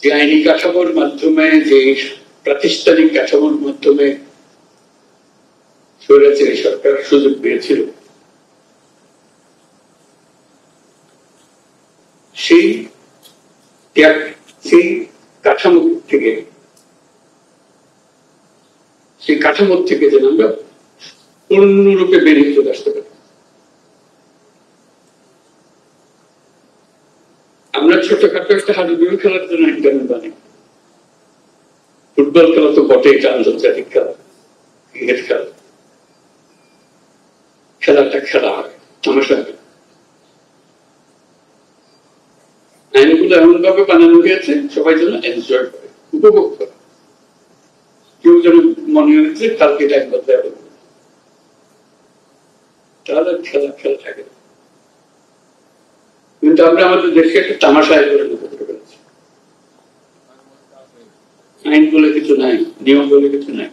যে আইনি কাঠামোর মাধ্যমে, যে প্রাতিষ্ঠানিক কাঠামোর মাধ্যমে স্বৈরাচারী সরকার সুযোগ পেয়েছিল, সেই কাঠামো থেকে যেন আমরা পূর্ণরূপে বেরিয়ে চলে আসতে পারি। আমরা ছোটখাটো একটা হাডুডুডু খেলার জন্য ইন্টারনেট বানাই। ফুটবল খেলা তো বটে, এটা আন্তর্জাতিক খেলা। ক্রিকেট খেলাটা খেলা হয়, তামাশা হয়। আইনগুলো এমন ভাবে বানানো হয়েছে সবাই যেন এনজয় করে, উপভোগ করে। কেউ যেন মনে হচ্ছে কালকে টাইম বদলে হবে, তাহলে খেলা থাকে। কিন্তু আমরা আমাদের দেশকে একটা তামাশায় পরিণত করে ফেলেছি। আইন বলে কিছু নাই, নিয়ম বলে কিছু নাই।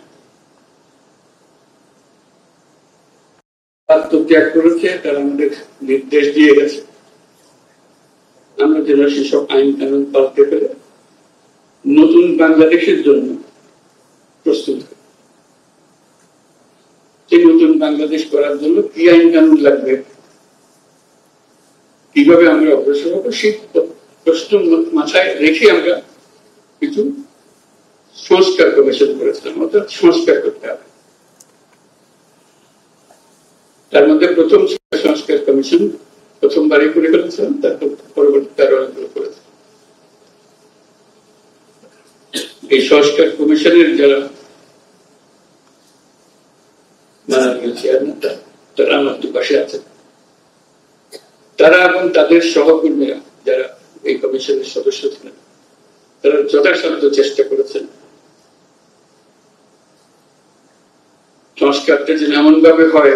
আত্মত্যাগ করেছে, তারা আমাদের নির্দেশ দিয়ে গেছে। আমরা যেন সেসব আইন কানুন পাল্টে ফেলে নতুন বাংলাদেশের জন্য প্রস্তুত হই। সেই নতুন বাংলাদেশ করার জন্য কি আইন কানুন লাগবে, কিভাবে আমরা অগ্রসর হবো, সেই প্রশ্ন মাথায় রেখে আমরা কিছু সংস্কার কমিশন করেছিলাম। অর্থাৎ সংস্কার করতে হবে। তার মধ্যে প্রথম সংস্কার কমিশন প্রথমবারই করে ফেলেছিলাম, তারপর পরবর্তীতে আরো অনেকগুলো করেছে। এই সংস্কার কমিশনের যারা তারা আমার দুপাশে আছেন, তারা এবং তাদের সহকর্মীরা যারা এই কমিশনের সদস্য ছিলেন, তারা যথাসাধ্য চেষ্টা করেছেন সংস্কারটা যেন এমন ভাবে হয়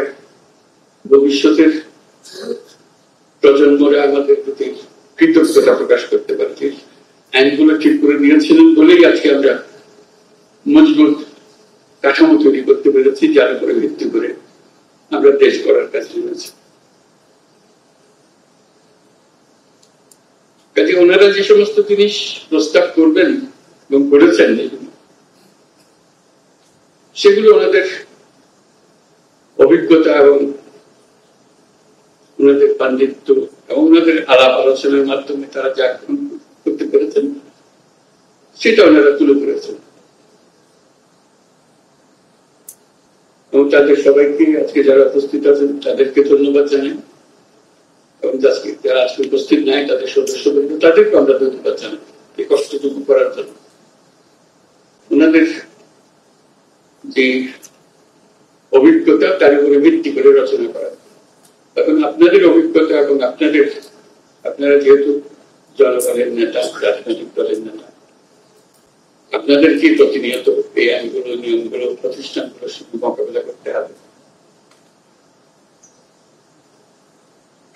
ভবিষ্যতের প্রজন্মরা আমাদের প্রতি কৃতজ্ঞতা প্রকাশ করতে পারে। আইনগুলো ঠিক করে নিয়েছিলেন বলেই আজকে আমরা মজবুত কাঠামো তৈরি করতে পেরেছি, যার উপরে ভিত্তি করে আমরা দেশ গড়ার কাছে নেমেছি। কাজে ওনারা যে সমস্ত জিনিস প্রস্তাব করবেন এবং করেছেন, সেগুলো ওনাদের অভিজ্ঞতা এবং ওনাদের পাণ্ডিত্য এবং ওনাদের আলাপ আলোচনার মাধ্যমে তারা যা করতে পেরেছেন সেটা ওনারা তুলে ধরেছেন। এবং তাদের সবাইকে, আজকে যারা উপস্থিত আছেন তাদেরকে ধন্যবাদ জানাই, এবং যারা আজকে উপস্থিত নাই তাদের সদস্যবৃন্দ, তাদেরকে আমরা ধন্যবাদ জানাই এই কষ্টটুকু করার জন্য। ওনাদের যে অভিজ্ঞতা তার উপরে ভিত্তি করে রচনা করা। এখন আপনাদের অভিজ্ঞতা এবং আপনারা যেহেতু জনগণের নেতা, রাজনৈতিক দলের নেতা, আপনাদেরকে প্রতিনিয়ত এই আইনগুলো, নিয়মগুলো, প্রতিষ্ঠানগুলোর সঙ্গে মোকাবিলা করতে হবে।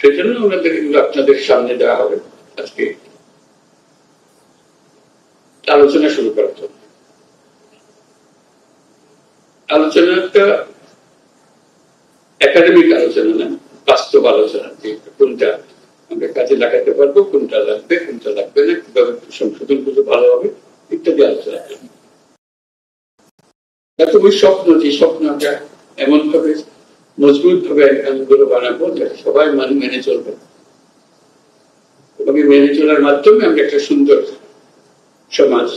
সেজন্য ওনাদের এগুলো আপনাদের সামনে দেওয়া হবে আজকে আলোচনা শুরু করার জন্য। আলোচনাটা একাডেমিক আলোচনা না, বাস্তব আলোচনা, যে কোনটা আমরা কাজে লাগাতে পারবো, কোনটা লাগবে, কোনটা লাগবে না, কিভাবে সংশোধন করলে ভালো হবে, ইত্যাদি আলোচনা। ওই স্বপ্ন, যে স্বপ্ন আমরা এমন ভাবে মজবুত ভাবে আইনগুলো বানাবো যাতে সবাই মেনে চলবে, এবং মেনে চলার মাধ্যমে আমরা একটা সুন্দর সমাজ